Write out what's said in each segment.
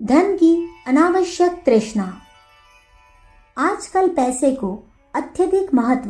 धन की अनावश्यक तृष्णा। आजकल पैसे को अत्यधिक महत्व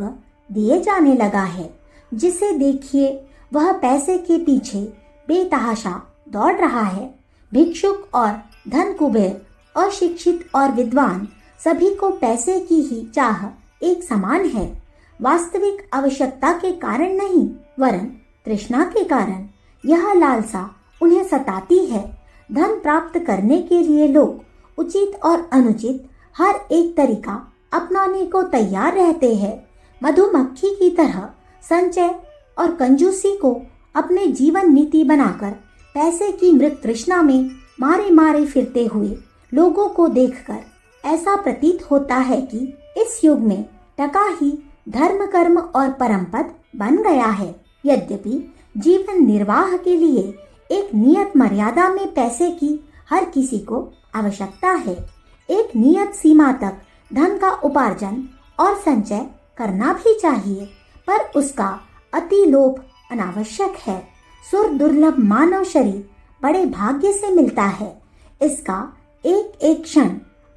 दिए जाने लगा है। जिसे देखिए वह पैसे के पीछे बेतहाशा दौड़ रहा है। भिक्षुक और धन कुबेर, अशिक्षित और विद्वान, सभी को पैसे की ही चाह एक समान है। वास्तविक आवश्यकता के कारण नहीं, वरन तृष्णा के कारण यह लालसा उन्हें सताती है। धन प्राप्त करने के लिए लोग उचित और अनुचित हर एक तरीका अपनाने को तैयार रहते हैं। मधुमक्खी की तरह संचय और कंजूसी को अपने जीवन नीति बनाकर पैसे की मृत तृष्णा में मारे मारे फिरते हुए लोगों को देखकर ऐसा प्रतीत होता है कि इस युग में टका ही धर्म, कर्म और परमपद बन गया है। यद्यपि जीवन निर्वाह के लिए एक नियत मर्यादा में पैसे की हर किसी को आवश्यकता है। एक नियत सीमा तक धन का उपार्जन और संचय करना भी चाहिए, पर उसका अति लोभ अनावश्यक है। सुर दुर्लभ मानव शरीर बड़े भाग्य से मिलता है। इसका एक एक क्षण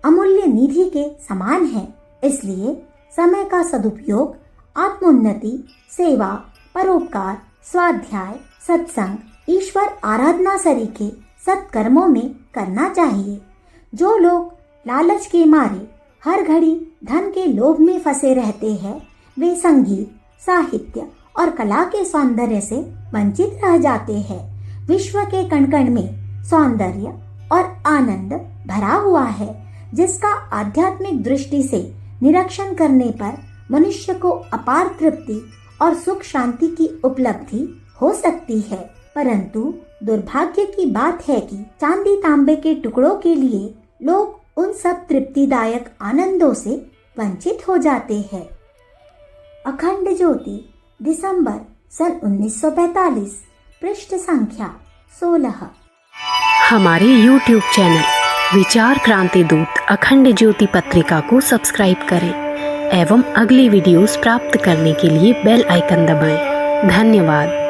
अमूल्य निधि के समान है। इसलिए समय का सदुपयोग आत्मोन्नति, सेवा, परोपकार, स्वाध्याय, सत्संग, ईश्वर आराधना सरीखे सत्कर्मों में करना चाहिए। जो लोग लालच के मारे हर घड़ी धन के लोभ में फंसे रहते हैं, वे संगीत, साहित्य और कला के सौंदर्य से वंचित रह जाते हैं। विश्व के कण कण में सौंदर्य और आनंद भरा हुआ है, जिसका आध्यात्मिक दृष्टि से निरीक्षण करने पर मनुष्य को अपार तृप्ति और सुख शांति की उपलब्धि हो सकती है। परंतु दुर्भाग्य की बात है कि चांदी तांबे के टुकड़ों के लिए लोग उन सब तृप्तिदायक आनंदों से वंचित हो जाते हैं। अखंड ज्योति, दिसंबर सन 1945, पृष्ठ संख्या 16। हमारे YouTube चैनल विचार क्रांति दूत अखंड ज्योति पत्रिका को सब्सक्राइब करें एवं अगली वीडियोस प्राप्त करने के लिए बेल आइकन दबाएं। धन्यवाद।